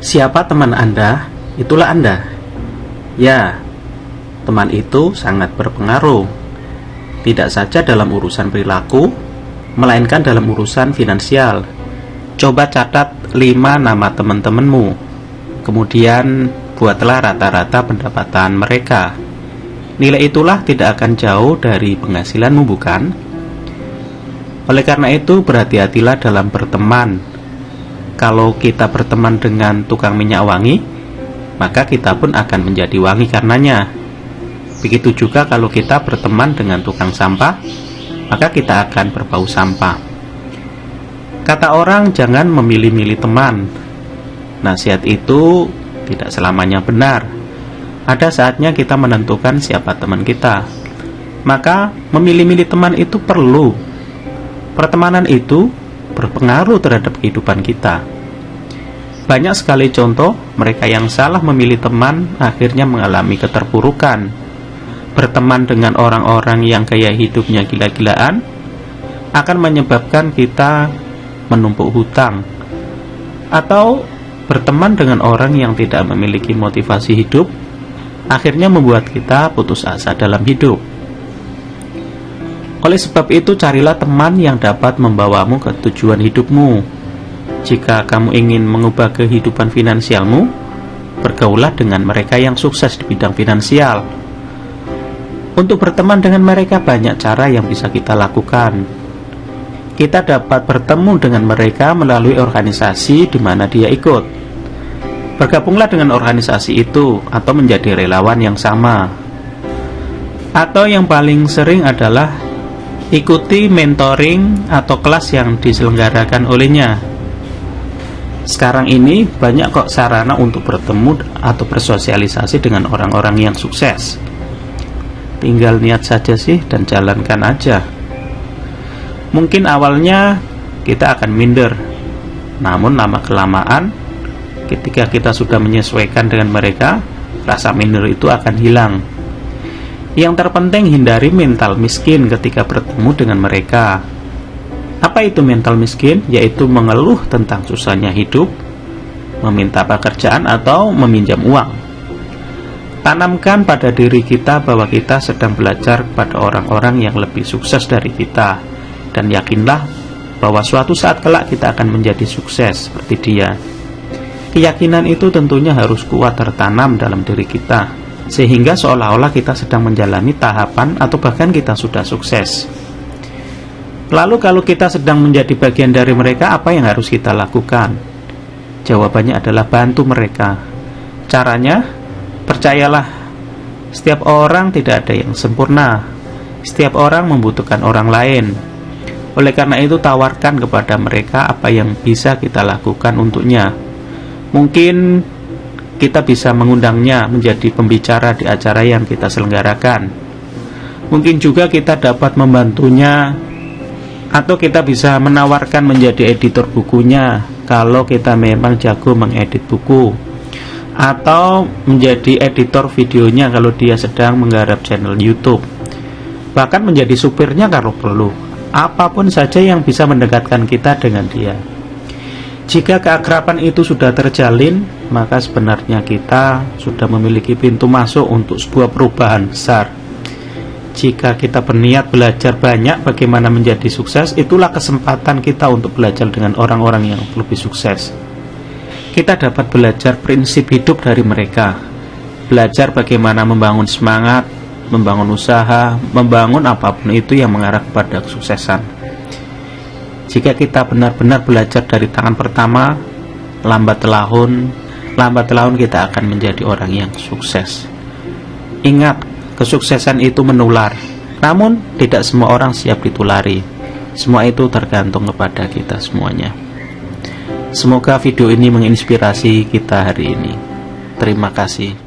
Siapa teman Anda, itulah Anda. Ya, teman itu sangat berpengaruh, tidak saja dalam urusan perilaku, melainkan dalam urusan finansial. Coba catat 5 nama teman-temanmu, kemudian buatlah rata-rata pendapatan mereka. Nilai itulah tidak akan jauh dari penghasilanmu, bukan? Oleh karena itu, berhati-hatilah dalam berteman. Kalau kita berteman dengan tukang minyak wangi, maka kita pun akan menjadi wangi karenanya. Begitu juga kalau kita berteman dengan tukang sampah, maka kita akan berbau sampah. Kata orang, jangan memilih-milih teman. Nasihat itu tidak selamanya benar. Ada saatnya kita menentukan siapa teman kita. Maka memilih-milih teman itu perlu. Pertemanan itu berpengaruh terhadap kehidupan kita. Banyak sekali contoh mereka yang salah memilih teman akhirnya mengalami keterpurukan. Berteman dengan orang-orang yang gaya hidupnya gila-gilaan akan menyebabkan kita menumpuk hutang, atau berteman dengan orang yang tidak memiliki motivasi hidup akhirnya membuat kita putus asa dalam hidup. Oleh sebab itu, carilah teman yang dapat membawamu ke tujuan hidupmu. Jika kamu ingin mengubah kehidupan finansialmu, bergaulah dengan mereka yang sukses di bidang finansial. Untuk berteman dengan mereka banyak cara yang bisa kita lakukan. Kita dapat bertemu dengan mereka melalui organisasi di mana dia ikut. Bergabunglah dengan organisasi itu atau menjadi relawan yang sama. Atau yang paling sering adalah ikuti mentoring atau kelas yang diselenggarakan olehnya. Sekarang ini banyak kok sarana untuk bertemu atau bersosialisasi dengan orang-orang yang sukses. Tinggal niat saja sih dan jalankan aja. Mungkin awalnya kita akan minder, namun lama-kelamaan ketika kita sudah menyesuaikan dengan mereka, rasa minder itu akan hilang. Yang terpenting hindari mental miskin ketika bertemu dengan mereka. Apa itu mental miskin? Yaitu mengeluh tentang susahnya hidup, meminta pekerjaan atau meminjam uang. Tanamkan pada diri kita bahwa kita sedang belajar kepada orang-orang yang lebih sukses dari kita, dan yakinlah bahwa suatu saat kelak kita akan menjadi sukses seperti dia. Keyakinan itu tentunya harus kuat tertanam dalam diri kita, sehingga seolah-olah kita sedang menjalani tahapan atau bahkan kita sudah sukses. Lalu kalau kita sedang menjadi bagian dari mereka, apa yang harus kita lakukan? Jawabannya adalah bantu mereka. Caranya, percayalah, setiap orang tidak ada yang sempurna. Setiap orang membutuhkan orang lain. Oleh karena itu, tawarkan kepada mereka apa yang bisa kita lakukan untuknya. Mungkin kita bisa mengundangnya menjadi pembicara di acara yang kita selenggarakan. Mungkin juga kita dapat membantunya, atau kita bisa menawarkan menjadi editor bukunya kalau kita memang jago mengedit buku, atau menjadi editor videonya kalau dia sedang menggarap channel YouTube, bahkan menjadi supirnya kalau perlu. Apapun saja yang bisa mendekatkan kita dengan dia. Jika keakraban itu sudah terjalin, maka sebenarnya kita sudah memiliki pintu masuk untuk sebuah perubahan besar. Jika kita berniat belajar banyak bagaimana menjadi sukses, itulah kesempatan kita untuk belajar dengan orang-orang yang lebih sukses. Kita dapat belajar prinsip hidup dari mereka, belajar bagaimana membangun semangat, membangun usaha, membangun apapun itu yang mengarah kepada kesuksesan. Jika kita benar-benar belajar dari tangan pertama, lambat laun kita akan menjadi orang yang sukses. Ingat, kesuksesan itu menular, namun tidak semua orang siap ditulari. Semua itu tergantung kepada kita semuanya. Semoga video ini menginspirasi kita hari ini. Terima kasih.